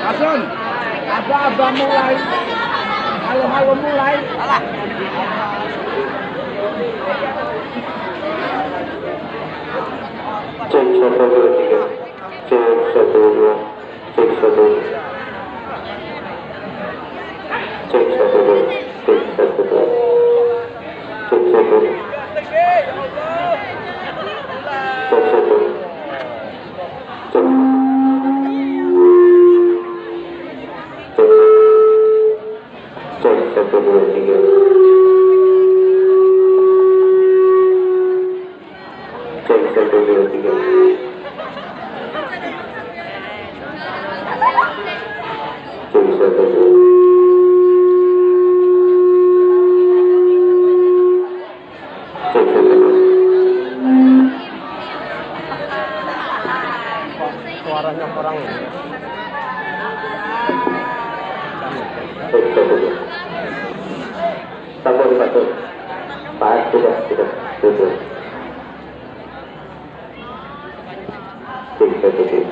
Asun, abah mulai. Halo mulai. Cek 1 2 3. Cek 1 2. Cek 1. Cek 1 2. Cek 1 2. Cek 1. Cek 1. Cek. Cek 1 2 3. Cek 1 2 3. Cek 1 2. Cek 1 2. Suaranya kurang. Cek 1 2. Satu. Pas sudah. Tutup. Cek 1 2.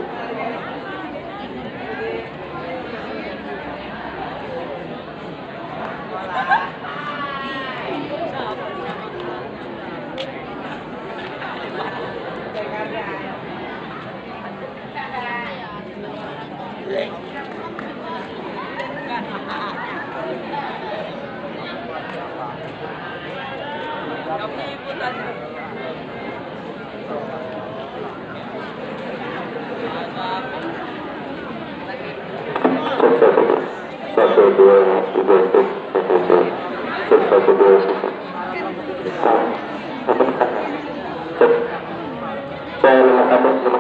Satu dua tiga cek 1 2 cek saya 51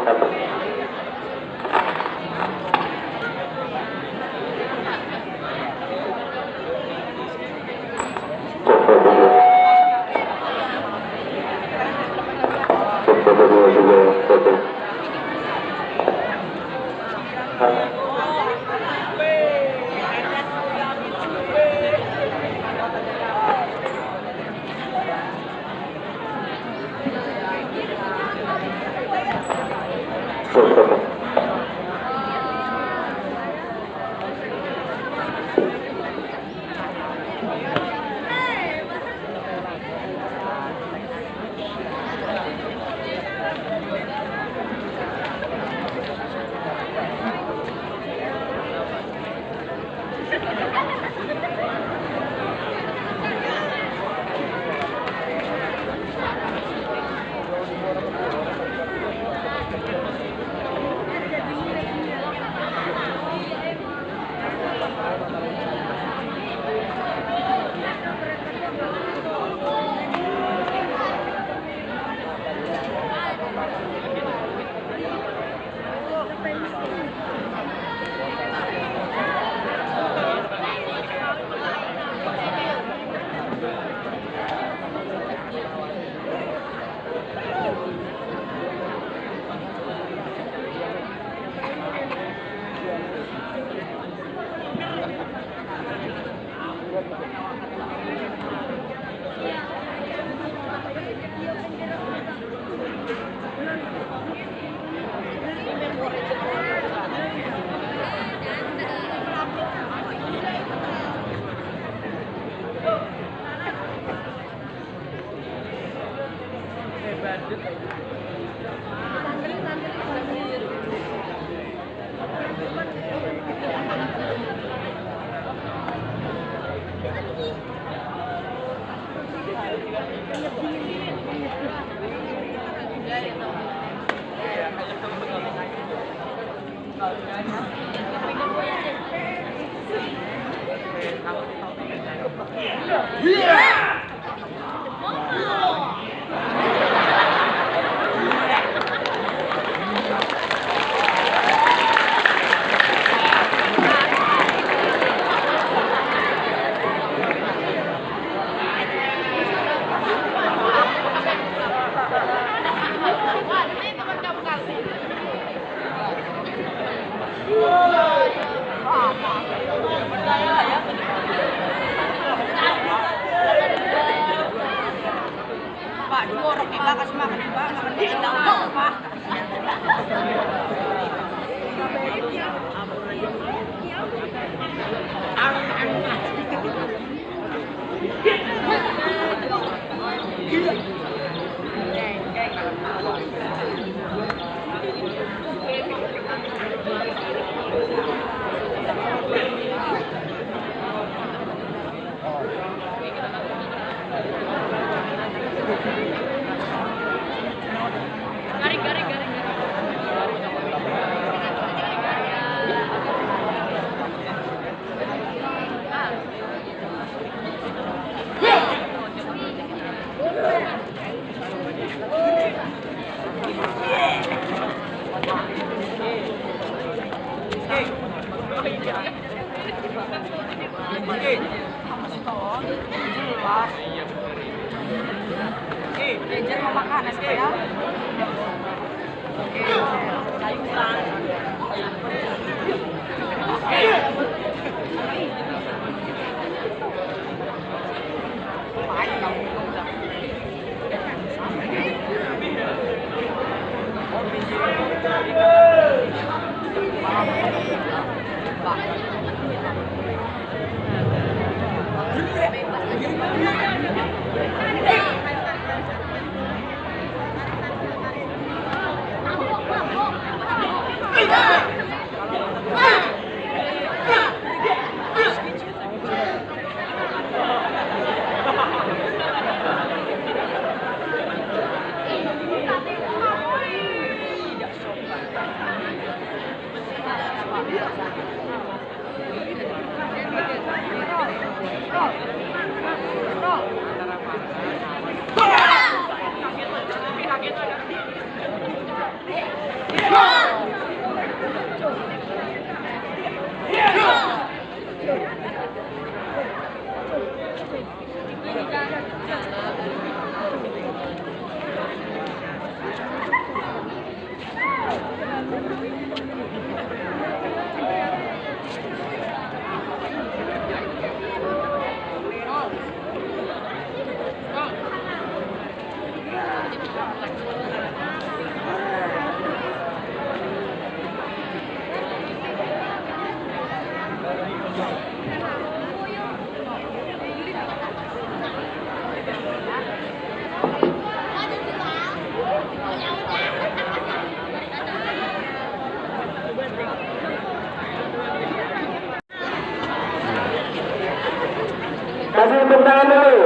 Kasih tepuk tangan dulu.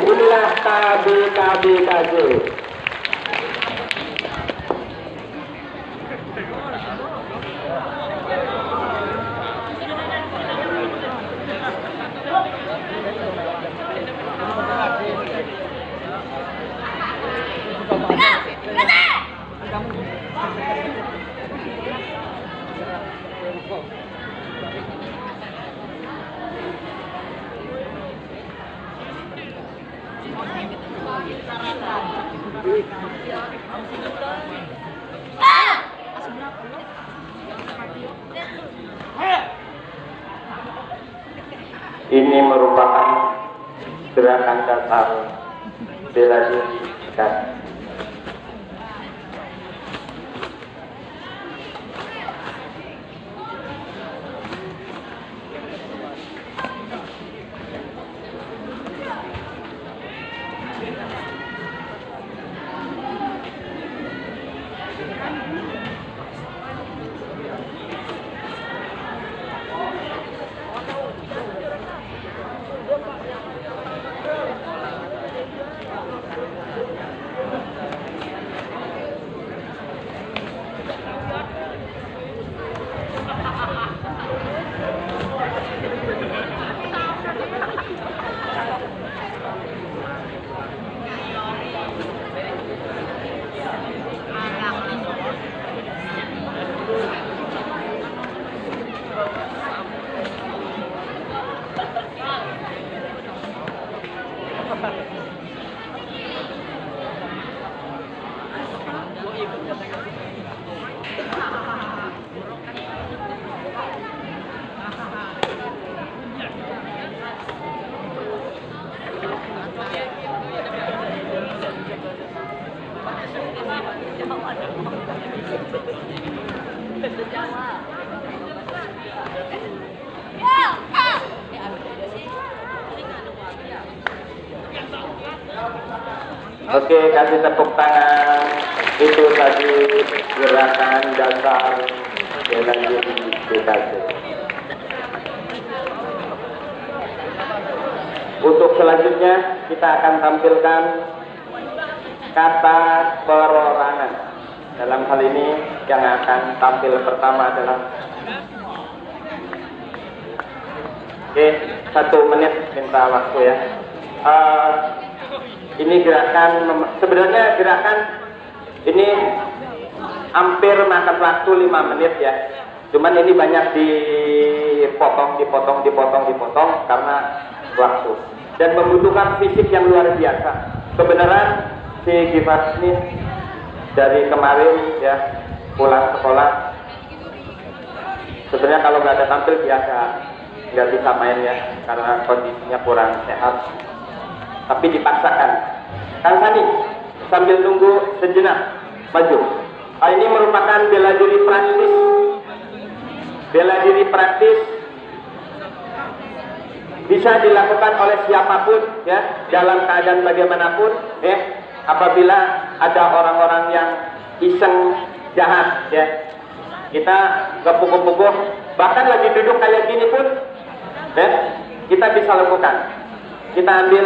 Inilah KB. Ini merupakan gerakan dasar bela diri dan Oke, kasih tepuk tangan. Itu tadi gerakan dasar bela diri BKJ. Untuk selanjutnya kita akan tampilkan kata perorangan. Dalam hal ini yang akan tampil pertama adalah oke, 1 menit minta waktu ya. Ini gerakan, sebenarnya gerakan ini hampir makan waktu 5 menit ya. Cuman ini banyak dipotong karena waktu. Dan membutuhkan fisik yang luar biasa. Kebenaran si Givas ini dari kemarin ya pulang sekolah. Sebenarnya kalau nggak ada tampil biasa nggak bisa main ya karena kondisinya kurang sehat. Tapi dipaksakan. Kang Sani, sambil tunggu sejenak, maju. Ini merupakan bela diri praktis. Bela diri praktis bisa dilakukan oleh siapapun ya, dalam keadaan bagaimanapun ya. Apabila ada orang-orang yang iseng jahat ya, kita gepuk-gepuk, bahkan lagi duduk kayak gini pun, ya, kita bisa lakukan. Kita ambil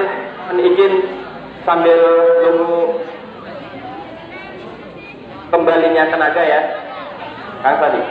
izin sambil nunggu kembalinya tenaga ya, Kang Sadi.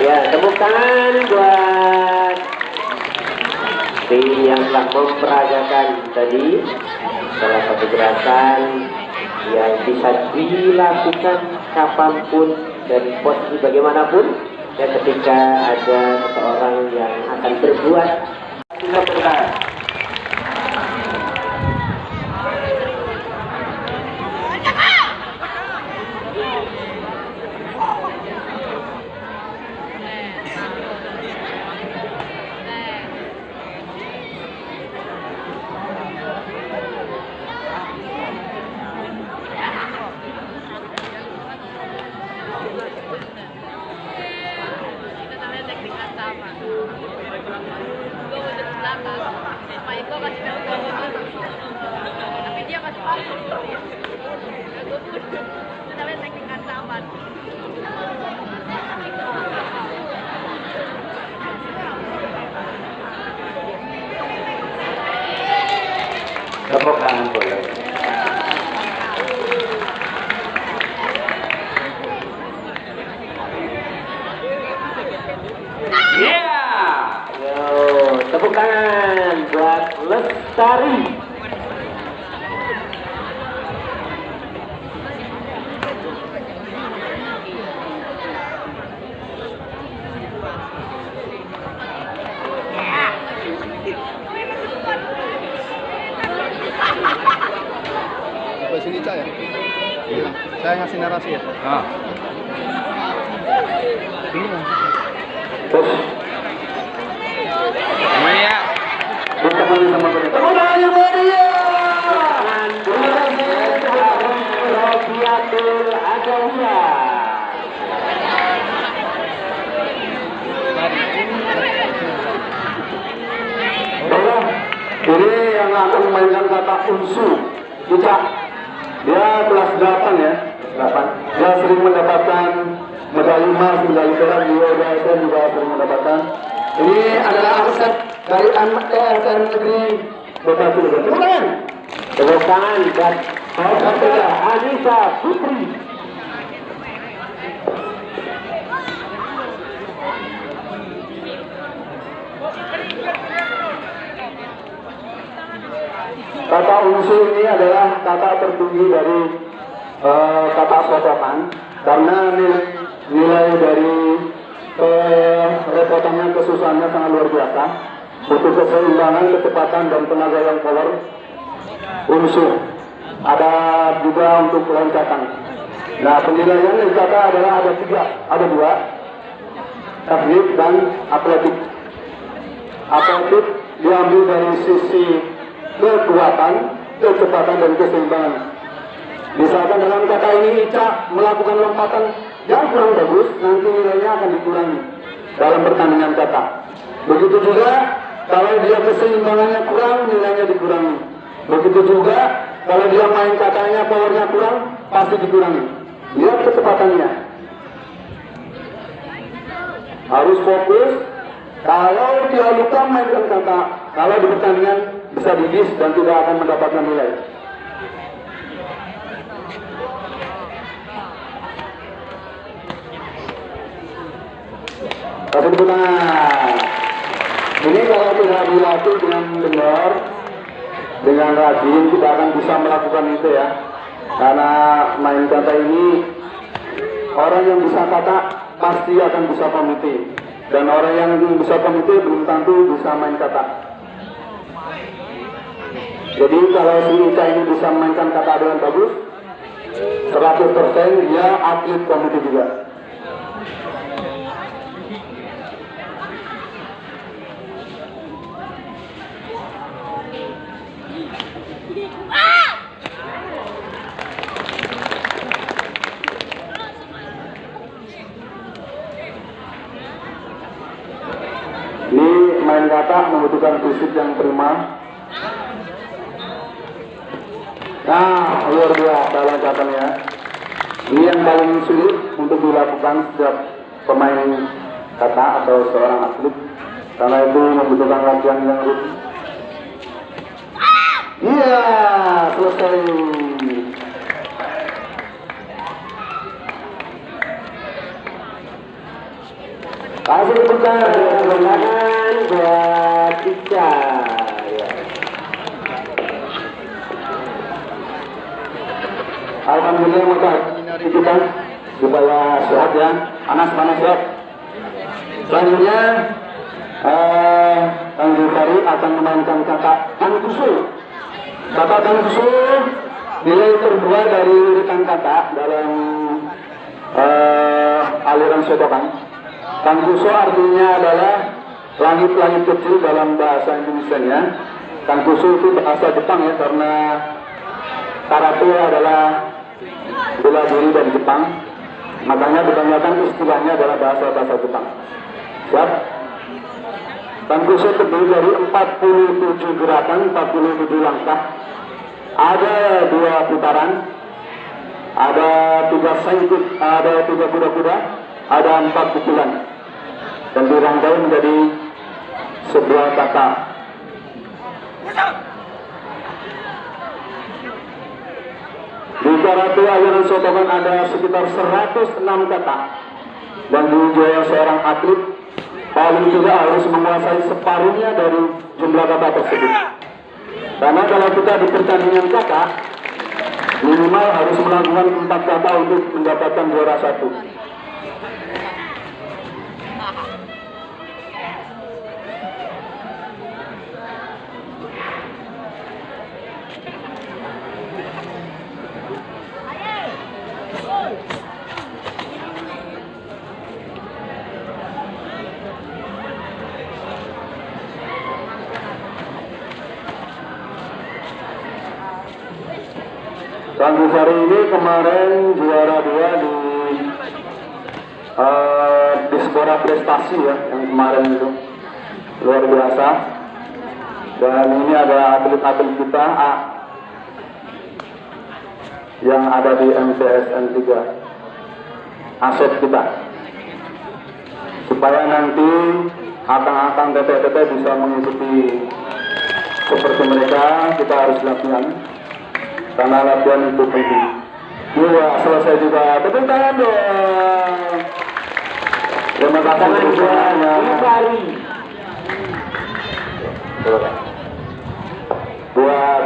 Ya, tepuk tangan buat tim yang telah memperagakan tadi. Salah satu gerakan yang bisa dilakukan kapanpun dan posisi bagaimanapun. Dan ketika ada seseorang yang akan berbuat, kita bertahan. Tapi dia masih pasang dulu ya. Gue pun itu namanya teknik ancaman. Tepuk tangan boleh. Tepuk tangan buat Lestari. Sampai sini Cak ya? Iya. Saya ngasih narasi ya? Ah. Semuanya. Ini yang akan memainkan kata unsu, Cicak. Dia kelas 8 ya, 8. Dia sering mendapatkan medali emas, medali perak di ODSN juga sering mendapatkan. Ini adalah aset dari MTSN Negeri Kota Cilegon. Tepuk tangan buat saudara Anissa Putri. Kata unsu ini adalah kata tertinggi dari kata potongan, karena nilai dari repotannya, kesusahannya sangat luar biasa. Butuh keseimbangan, kecepatan, dan tenaga yang power. Unsu ada juga untuk loncatan. Nah, penilaian dari kata adalah ada dua, teknik dan atletik. Atletik diambil dari sisi kekuatan, kecepatan, dan keseimbangan. Misalkan dalam kata ini Ica melakukan lompatan yang kurang bagus, nanti nilainya akan dikurangi dalam pertandingan kata. Begitu juga kalau dia keseimbangannya kurang, nilainya dikurangi. Begitu juga kalau dia main katanya powernya kurang, pasti dikurangi. Lihat kecepatannya. Harus fokus. Kalau dia lupa mainkan kata, kalau di pertandingan bisa dibis dan tidak akan mendapatkan nilai. Kasih tepuk tangan. Ini kalau tidak dilatih dengan benar, dengan rajin, kita akan bisa melakukan itu ya. Karena main kata ini, orang yang bisa kata pasti akan bisa komite. Dan orang yang bisa komite belum tentu bisa main kata. Jadi kalau si Ica ini bisa memainkan kata dengan bagus, 100% dia atlet komite juga. Ini main kata membutuhkan fisik yang prima. Nah, luar biasa loncatannya. Ini yang paling sulit untuk dilakukan setiap pemain kata atau seorang atlet, karena itu membutuhkan latihan yang rutin. Iya, selesai. Kasih tepukan buat Ica. Ya. Alhamdulillah, maka kita supaya sehat ya, panas ya. Selanjutnya Kang Zulfari akan memainkan kata Tangkusu. Kata Tangkusu nilai terbuat dari urutan kata dalam aliran sotokan. Tangkusu artinya adalah langit-langit kecil dalam bahasa Indonesia-nya. Tangkusu itu bahasa Jepang ya, karena karate adalah bela diri dari Jepang. Makanya kebanyakan istilahnya adalah bahasa Jepang. Siap? Tangkusu terdiri dari 47 gerakan, 47 langkah. Ada 2 putaran, ada 3 sengkut, ada 3 kuda-kuda, ada 4 pukulan, dan dirangkai menjadi sebuah kata. Di karate aliran sotokan ada sekitar 106 kata, dan diuji seorang atlet paling tidak harus menguasai separuhnya dari jumlah kata tersebut. Karena kalau kita di pertandingan kata, minimal harus melakukan 4 kata untuk mendapatkan juara 1. Kang Zulfari ini kemarin juara 2 di Dispora Prestasi ya, yang kemarin itu luar biasa. Dan ini ada atlet-atlet kita yang ada di MTSN 3, aset kita, supaya nanti akang-akang TT-TT bisa mengikuti seperti mereka. Kita harus latihan karena latihan itu penting. Iya, selesai juga. Tepuk tangan dong. Terima kasih semuanya. Buat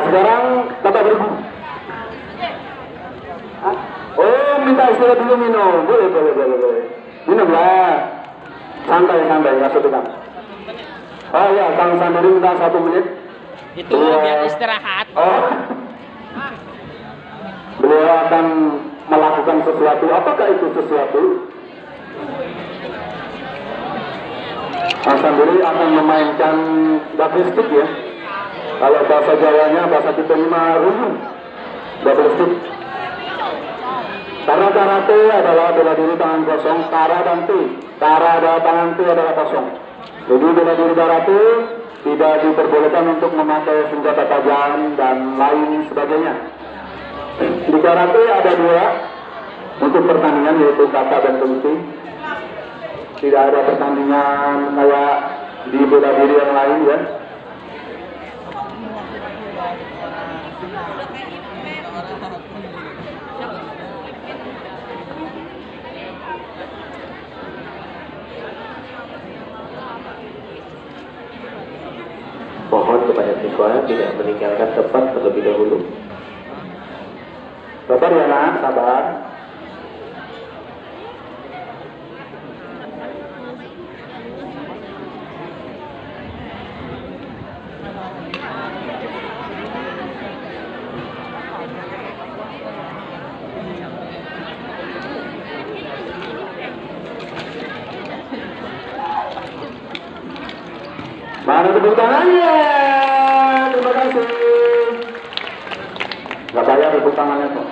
sekarang kata bergu. Oh, minta istirahat dulu minum. Boleh. Minum lah. Santai, nggak setekan. Oh ya, Kang Sandiri minta 1 menit. Itu biar istirahat. Oh. Beliau akan melakukan sesuatu. Apakah itu sesuatu? Kang Sandiri akan memainkan double stick ya. Kalau bahasa Jawanya, bahasa kita mah runung. Double stick. Karena karate adalah bela diri tangan kosong, kara dan T. Kara dan tangan T adalah kosong. Jadi bela diri karate tidak diperbolehkan untuk memakai senjata tajam dan lain sebagainya. Di karate ada 2 untuk pertandingan, yaitu kata dan kunci. Tidak ada pertandingan kayak di bela diri yang lain ya. Mohon kepada siswa tidak meninggalkan tempat terlebih dahulu. Sabar ya nak, sabar. Mana tepuk tangannya? Terima kasih. Gak bayar tepuk tangannya kok.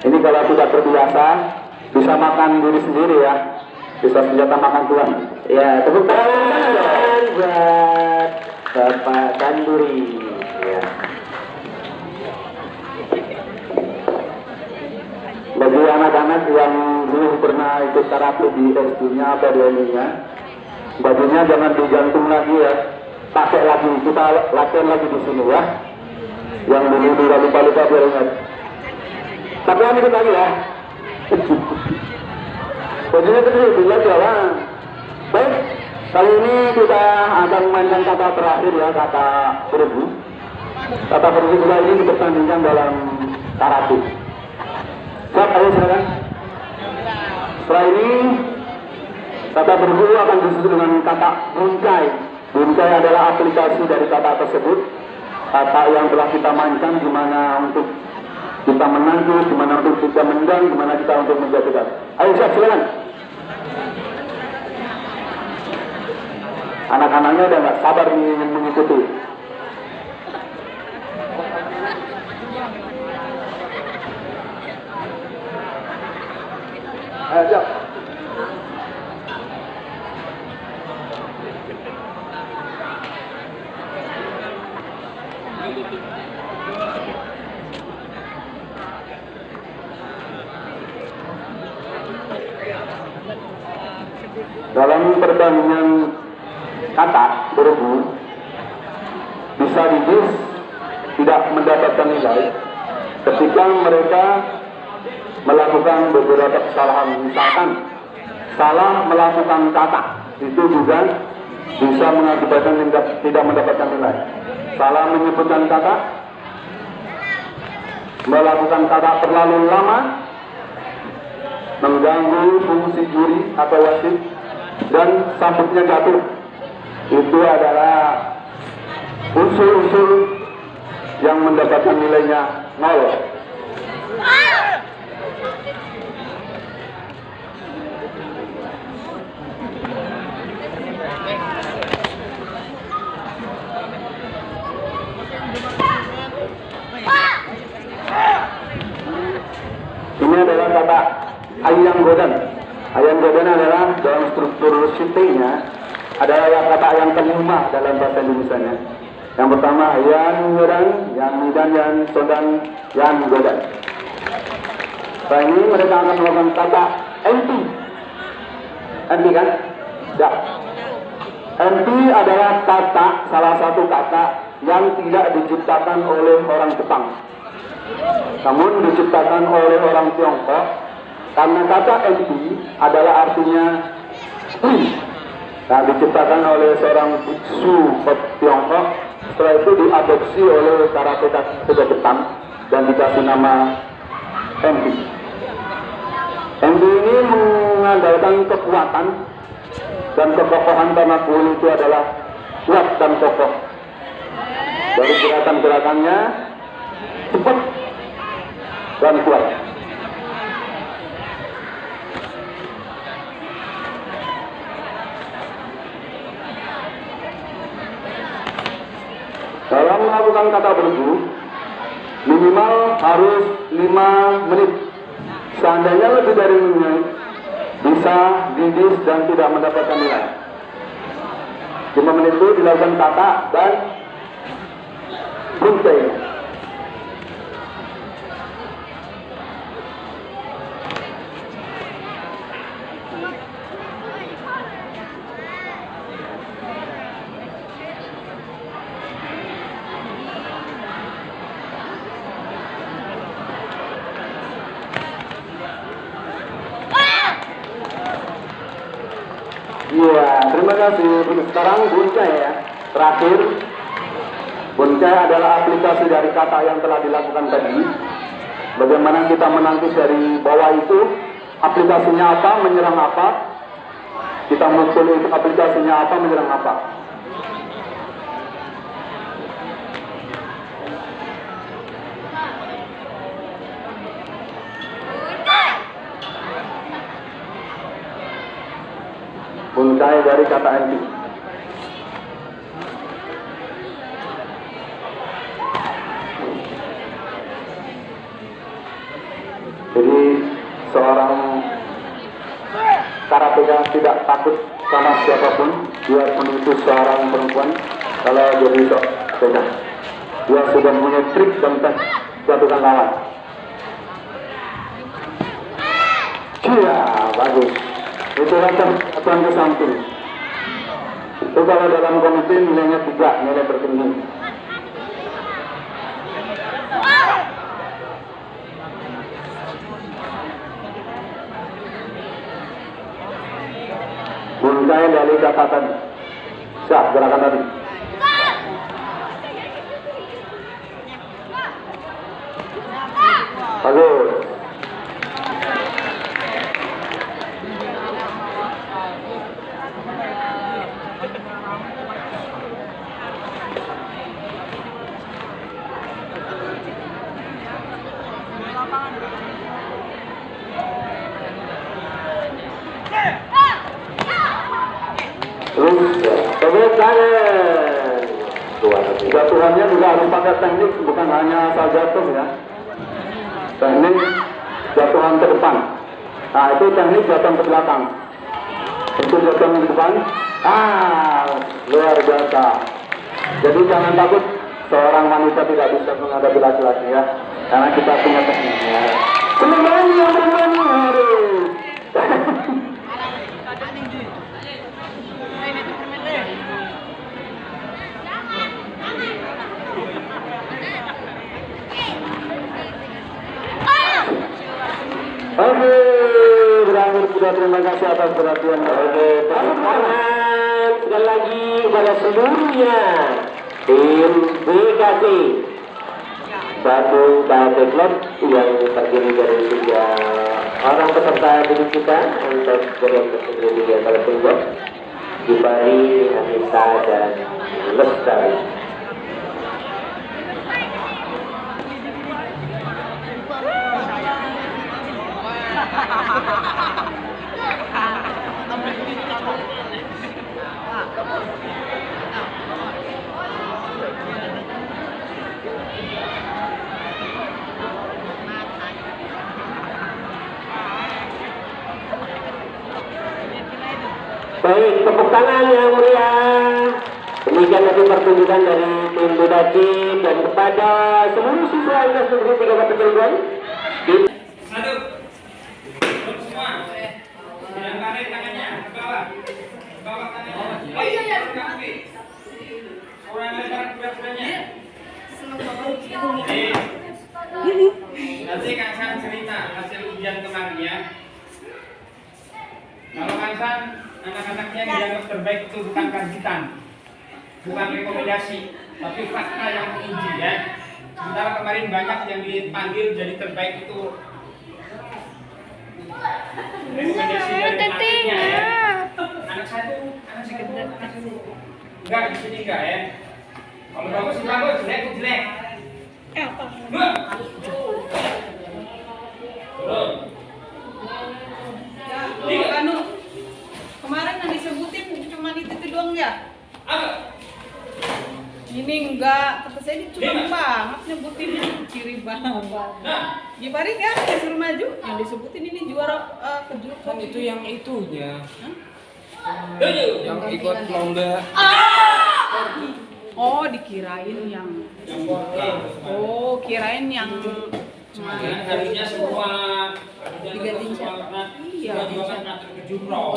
Ini kalau tidak terbiasa bisa makan diri sendiri ya. Bisa senjata makan Tuhan. Ya, tepuk tangan buat Bapak Sanduri. Ya. Bagi anak-anak yang dulu pernah ikut karate di SD-nya apa di ininya, bajunya jangan digantung lagi ya, pakai lagi, kita latihan lagi di sini ya. Yang dulu udah lupa-lupa biar ingat. Tapi ikut lagi ya. Bajunya kecil, bila jalan. Baik, kali ini kita akan mainkan kata terakhir ya, kata bergu. Kata bergu juga ini dipertandingkan dalam karate. Siap, ayo silakan. Setelah ini kata bergu akan disusul dengan kata bungkai. Bungkai adalah aplikasi dari kata tersebut. Kata yang telah kita mainkan, di mana untuk kita menangkis, di mana untuk kita mendang, di mana kita untuk menjatuhkan. Ayo siap, silakan. Anak-anaknya udah nggak sabar ingin mengikuti. Ayo siap. Dalam pertandingan kata bergu bisa dibis tidak mendapatkan nilai ketika mereka melakukan beberapa kesalahan. Misalkan salah melakukan kata, itu juga bisa mengakibatkan tidak mendapatkan nilai. Salah menyebutkan kata, melakukan kata terlalu lama, mengganggu fungsi juri atau wasit, dan sabuknya jatuh. Itu adalah unsur-unsur yang mendapatkan nilainya 0. Ini adalah kata ayam godan. Ayam godan adalah dalam struktur shiftingnya adalah kata yang kelima dalam bahasa Indonesia-nya. Yang pertama ayam godan, yang midan, yang sodan, yang godan. Setelah ini mereka akan melakukan kata anti. Anti kan? Ya. MP adalah kata, salah satu kata yang tidak diciptakan oleh orang Jepang, namun diciptakan oleh orang Tiongkok, karena kata MP adalah artinya spring. Nah, diciptakan oleh seorang biksu Tiongkok, setelah itu diadopsi oleh karateka Jepang dan dikasih nama MP. MP ini mengandalkan kekuatan dan kekokohan, karena kuil itu adalah kuat dan kokoh. Dari gerakan-gerakannya cepat dan kuat. Dalam melakukan kata bergu, minimal harus 5 menit. Seandainya lebih dari 5 menit, bisa didis dan tidak mendapatkan nilai. 5 menit itu dilakukan kata dan buntai. Iya, terima kasih. Sekarang buncai ya. Terakhir, buncai adalah aplikasi dari kata yang telah dilakukan tadi. Bagaimana kita menangkis dari bawah itu, aplikasinya apa, menyerang apa. Kita mukul itu aplikasinya apa, menyerang apa. Buncai dari kata MP. Jadi seorang karateka tidak takut sama siapapun, biarpun itu seorang perempuan. Kalau jadi karateka, dia sudah punya trik dan tes jatuhkan lawan. Iya, bagus. Itu kan aturan ke samping. Itu kalau dalam komite nilainya 3, nilai tertinggi. Buncai dari kata tadi. Siap, gerakan tadi. Bagus. Tepuk tangan. Jatuhannya juga harus pakai teknik, bukan hanya asal jatuh ya. Teknik jatuhan ke depan. Nah, itu teknik jatuhan ke belakang. Itu jatuhan ke depan. Luar biasa. Jadi jangan takut seorang wanita tidak bisa menghadapi laki-laki ya, karena kita punya tekniknya. Kembali yang berani harus. Oke, berakhir sudah. Terima kasih atas perhatian. Oke, tepuk tangan sekali lagi kepada seluruhnya tim BKC. Satu karate club yang terdiri dari 3 orang peserta didik kita untuk game terdiri di antara Tunggu, Gipari, Anissa, dan Lestari. Baik, tepuk tangan yang meriah. Demikian tadi pertunjukan dari tim Budaci, dan kepada seluruh siswa yang sudah 3 Batu Cilegon. Satu. Semua. Yang tarik tangannya ke bawah. Oh iya ya. Kurang lebar kuda-kudanya. Nanti Kang San cerita hasil ujian kemarin ya. Kalau Kang San anak-anaknya dianggap terbaik itu bukan karbitan, bukan rekomendasi, tapi fakta yang menguji ya. Sementara kemarin banyak yang dipanggil jadi terbaik itu rekomendasi dari pelatihnya ya. Anak satu, anak sekedar, enggak di sini enggak ya. Kalau bagus bagus, jelek jelek. Oh, anu kemarin yang disebutin cuma itu doang ya? Apa? Ini enggak, kata saya ini cuma banget nyebutin ciri banget. Nah, Gimana kan disuruh maju? Yang disebutin ini juara kejutan. Kan itu yang itunya. tujuh. Yang ikut lomba. Oh, dikirain yang oh, kirain yang Jangan harusnya semua Digantiin siapa? karena Iya. semua juga kan ngatur ke jumroh.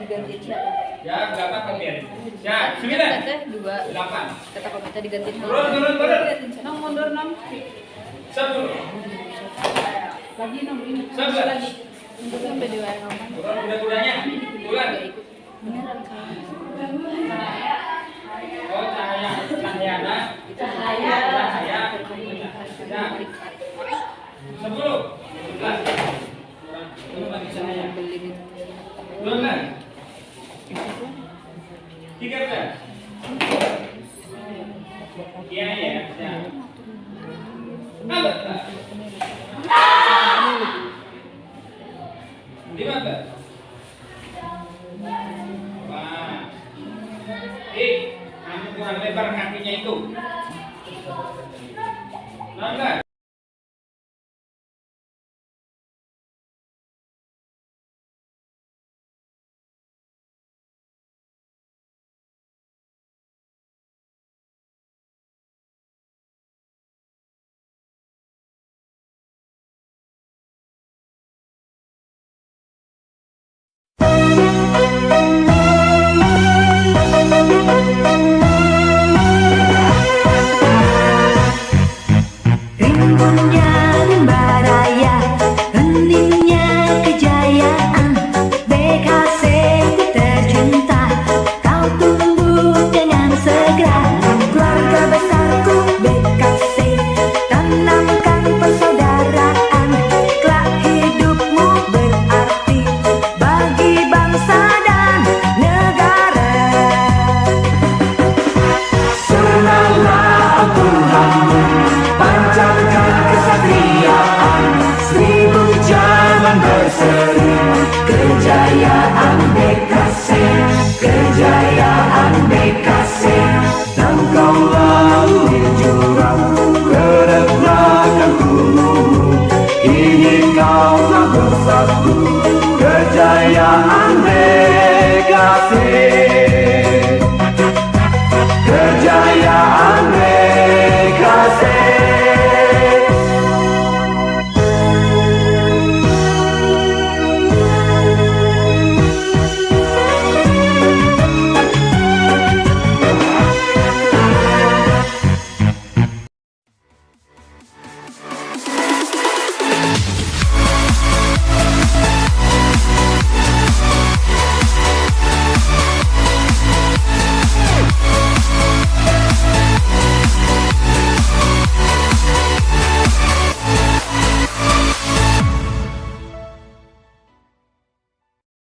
digantiin siapa? Ya, berapa kalian? Ya, 9. Teteh juga 8. kata komite digantiin Turun. Nang mundur nang. 10. Lagi nang ini. 11. Lagi. untuk sampai di WA ngomong Turun kuda-kudanya. Bulan. beneran kan Oh, Cahyana. cahaya Cahaya. Ya. 10. 11. Turun lagi Cahaya. beli gitu 12. 13. Iya ya. Ya. 14. 15. Wah. Kamu kurang lebar kakinya itu. 16.